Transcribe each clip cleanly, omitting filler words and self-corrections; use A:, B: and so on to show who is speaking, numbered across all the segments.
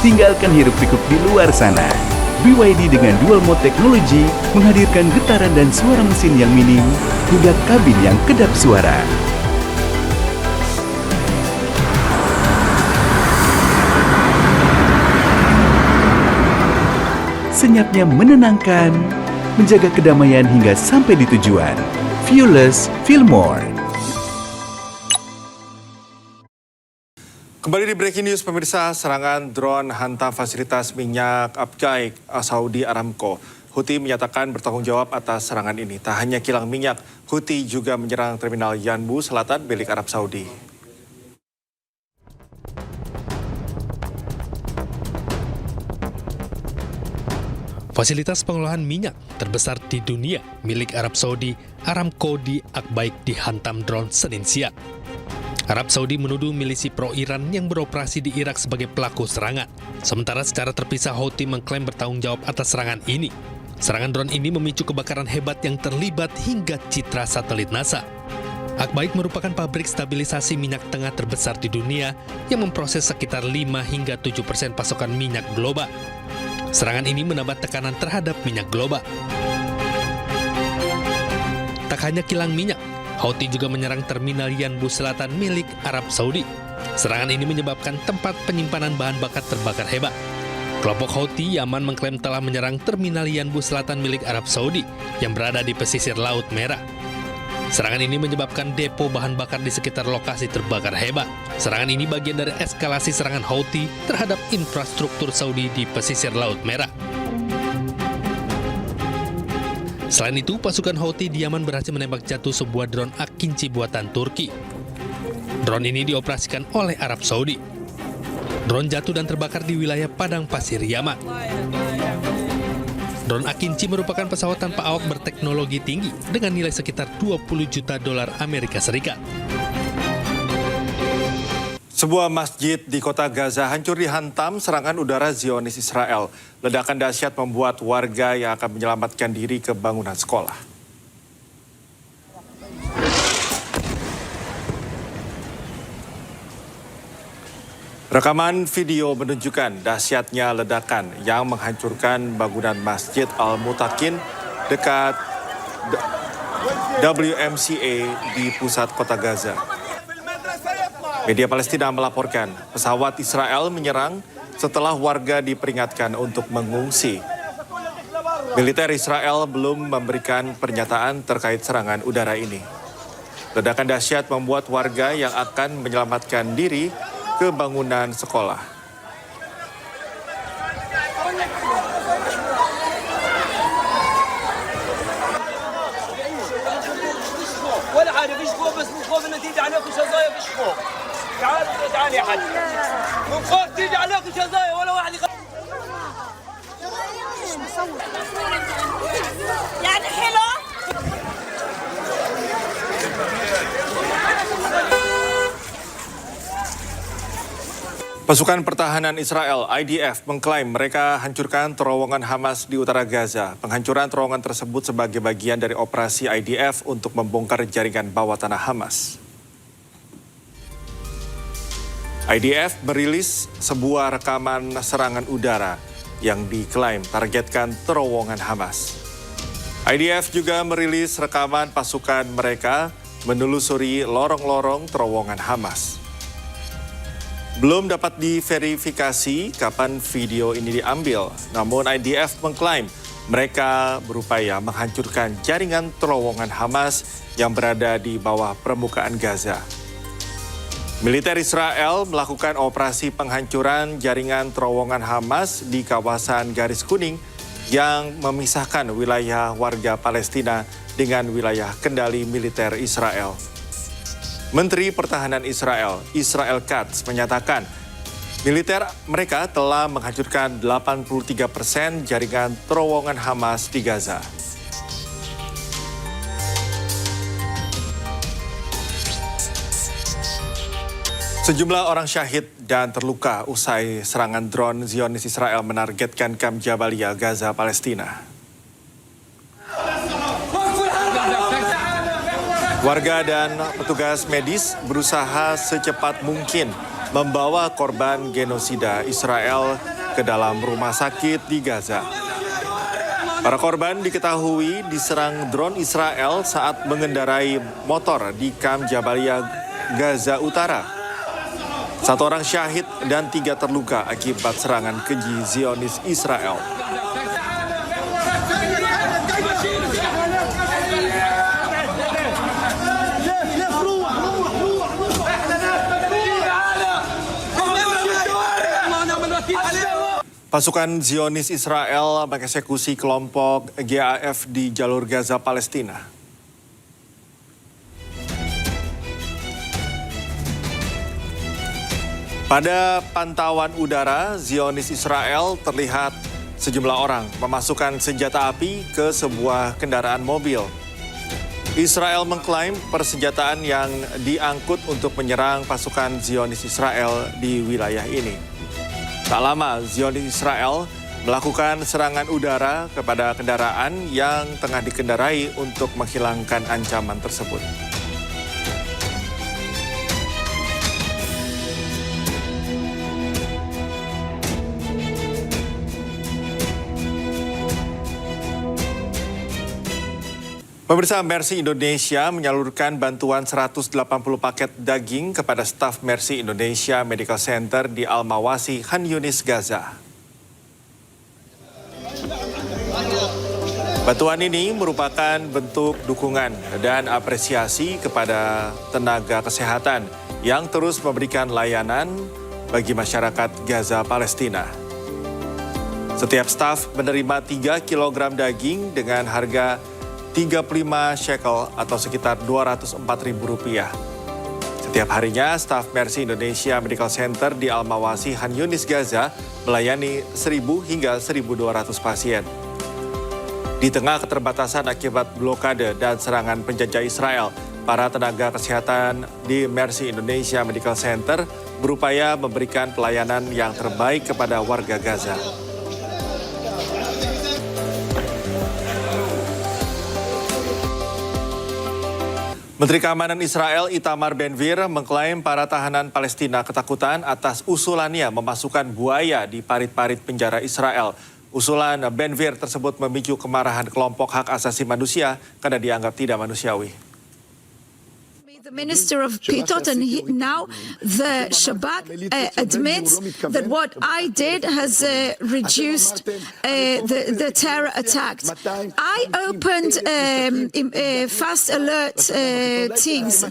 A: Tinggalkan hiruk-pikuk di luar sana. BYD dengan dual mode teknologi menghadirkan getaran dan suara mesin yang minim hingga kabin yang kedap suara. Senyapnya menenangkan, menjaga kedamaian hingga sampai di tujuan. Viewless, feel more.
B: Kembali di Breaking News, pemirsa, serangan drone hantam fasilitas minyak Abqaiq Saudi Aramco. Houthi menyatakan bertanggung jawab atas serangan ini. Tak hanya kilang minyak, Houthi juga menyerang terminal Yanbu Selatan milik Arab Saudi.
C: Fasilitas pengolahan minyak terbesar di dunia milik Arab Saudi, Aramco di Abqaiq dihantam drone Senin siang. Arab Saudi menuduh milisi pro-Iran yang beroperasi di Irak sebagai pelaku serangan. Sementara secara terpisah Houthi mengklaim bertanggung jawab atas serangan ini. Serangan drone ini memicu kebakaran hebat yang terlibat hingga citra satelit NASA. Abqaiq merupakan pabrik stabilisasi minyak tengah terbesar di dunia yang memproses sekitar 5 hingga 7% pasokan minyak global. Serangan ini menambah tekanan terhadap minyak global. Tak hanya kilang minyak, Houthi juga menyerang terminal Yanbu Selatan milik Arab Saudi. Serangan ini menyebabkan tempat penyimpanan bahan bakar terbakar hebat. Kelompok Houthi Yaman mengklaim telah menyerang terminal Yanbu Selatan milik Arab Saudi yang berada di pesisir Laut Merah. Serangan ini menyebabkan depo bahan bakar di sekitar lokasi terbakar hebat. Serangan ini bagian dari eskalasi serangan Houthi terhadap infrastruktur Saudi di pesisir Laut Merah. Selain itu, pasukan Houthi di Yaman berhasil menembak jatuh sebuah drone Akinci buatan Turki. Drone ini dioperasikan oleh Arab Saudi. Drone jatuh dan terbakar di wilayah padang pasir Yaman. Drone Akinci merupakan pesawat tanpa awak berteknologi tinggi dengan nilai sekitar 20 juta dolar Amerika Serikat.
B: Sebuah masjid di kota Gaza hancur dihantam serangan udara Zionis Israel. Ledakan dahsyat membuat warga yang akan menyelamatkan diri ke bangunan sekolah. Rekaman video menunjukkan dahsyatnya ledakan yang menghancurkan bangunan Masjid Al-Mutakin dekat WMCA di pusat kota Gaza. Media Palestina melaporkan pesawat Israel menyerang setelah warga diperingatkan untuk mengungsi. Militer Israel belum memberikan pernyataan terkait serangan udara ini. Ledakan dahsyat membuat warga yang akan menyelamatkan diri ke bangunan sekolah. Pasukan Pertahanan Israel, IDF, mengklaim mereka hancurkan terowongan Hamas di utara Gaza. Penghancuran terowongan tersebut sebagai bagian dari operasi IDF untuk membongkar jaringan bawah tanah Hamas. IDF merilis sebuah rekaman serangan udara yang diklaim targetkan terowongan Hamas. IDF juga merilis rekaman pasukan mereka menelusuri lorong-lorong terowongan Hamas. Belum dapat diverifikasi kapan video ini diambil, namun IDF mengklaim mereka berupaya menghancurkan jaringan terowongan Hamas yang berada di bawah permukaan Gaza. Militer Israel melakukan operasi penghancuran jaringan terowongan Hamas di kawasan Garis Kuning yang memisahkan wilayah warga Palestina dengan wilayah kendali militer Israel. Menteri Pertahanan Israel, Israel Katz, menyatakan militer mereka telah menghancurkan 83% jaringan terowongan Hamas di Gaza. Sejumlah orang syahid dan terluka usai serangan drone Zionis Israel menargetkan kamp Jabalia, Gaza, Palestina. Warga dan petugas medis berusaha secepat mungkin membawa korban genosida Israel ke dalam rumah sakit di Gaza. Para korban diketahui diserang drone Israel saat mengendarai motor di kamp Jabalia, Gaza Utara. 1 orang syahid dan 3 terluka akibat serangan keji Zionis Israel. Pasukan Zionis Israel mengeksekusi kelompok GAF di jalur Gaza, Palestina. Pada pantauan udara, Zionis Israel terlihat sejumlah orang memasukkan senjata api ke sebuah kendaraan mobil. Israel mengklaim persenjataan yang diangkut untuk menyerang pasukan Zionis Israel di wilayah ini. Tak lama, Zionis Israel melakukan serangan udara kepada kendaraan yang tengah dikendarai untuk menghilangkan ancaman tersebut. Pemirsa, Mercy Indonesia menyalurkan bantuan 180 paket daging kepada staf Mercy Indonesia Medical Center di Al-Mawasi, Khan Yunis, Gaza. Bantuan ini merupakan bentuk dukungan dan apresiasi kepada tenaga kesehatan yang terus memberikan layanan bagi masyarakat Gaza, Palestina. Setiap staf menerima 3 kg daging dengan harga 35 shekel atau sekitar Rp204.000. Setiap harinya, staf Mercy Indonesia Medical Center di Al-Mawasi, Khan Yunis, Gaza melayani 1.000 hingga 1.200 pasien. Di tengah keterbatasan akibat blokade dan serangan penjajah Israel, para tenaga kesehatan di Mercy Indonesia Medical Center berupaya memberikan pelayanan yang terbaik kepada warga Gaza. Menteri Keamanan Israel Itamar Ben-Gvir mengklaim para tahanan Palestina ketakutan atas usulannya memasukkan buaya di parit-parit penjara Israel. Usulan Ben-Gvir tersebut memicu kemarahan kelompok hak asasi manusia karena dianggap tidak manusiawi.
D: The Minister of Pitot, and now the Shabak admits that what I did has reduced the terror attacks. I opened fast alert teams.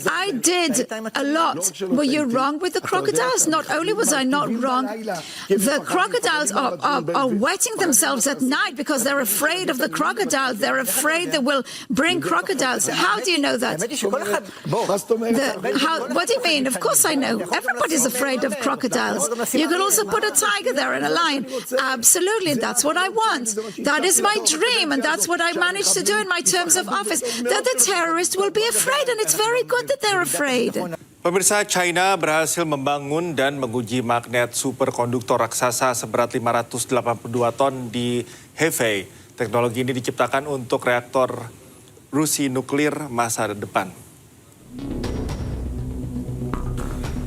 D: I did a lot. Were you wrong with the crocodiles? Not only was I not wrong, the crocodiles are wetting themselves at night because they're afraid of the crocodiles. They're afraid they will bring crocodiles. How do you know that? What do you mean? Of course I know. Everybody's afraid of crocodiles. You can also put a tiger there and a lion. Absolutely, that's what I want. That is my dream, and that's what I managed to do in my terms of office. That the terrorists will be afraid, and it's very good that they're afraid.
B: Pemirsa, China berhasil membangun dan menguji magnet superkonduktor raksasa seberat 582 ton di Hefei. Teknologi ini diciptakan untuk reaktor Rusia nuklir masa depan.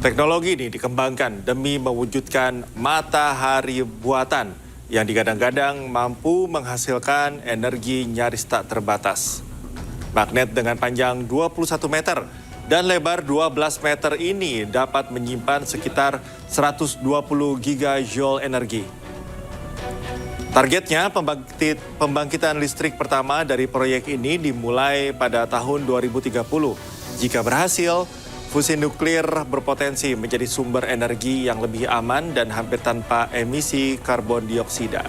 B: Teknologi ini dikembangkan demi mewujudkan matahari buatan yang digadang-gadang mampu menghasilkan energi nyaris tak terbatas. Magnet dengan panjang 21 meter dan lebar 12 meter ini dapat menyimpan sekitar 120 gigajoule energi. Targetnya pembangkitan listrik pertama dari proyek ini dimulai pada tahun 2030. Jika berhasil, fusi nuklir berpotensi menjadi sumber energi yang lebih aman dan hampir tanpa emisi karbon dioksida.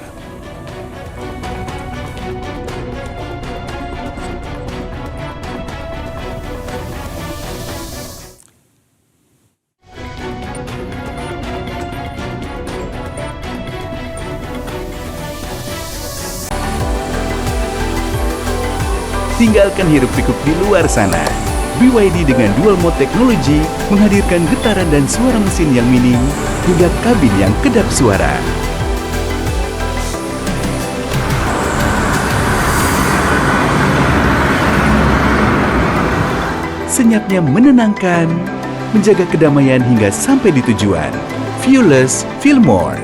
A: Tinggalkan hiruk-pikuk di luar sana. BYD dengan dual mode teknologi menghadirkan getaran dan suara mesin yang minim hingga kabin yang kedap suara. Senyapnya menenangkan, menjaga kedamaian hingga sampai di tujuan. Feel less, feel more.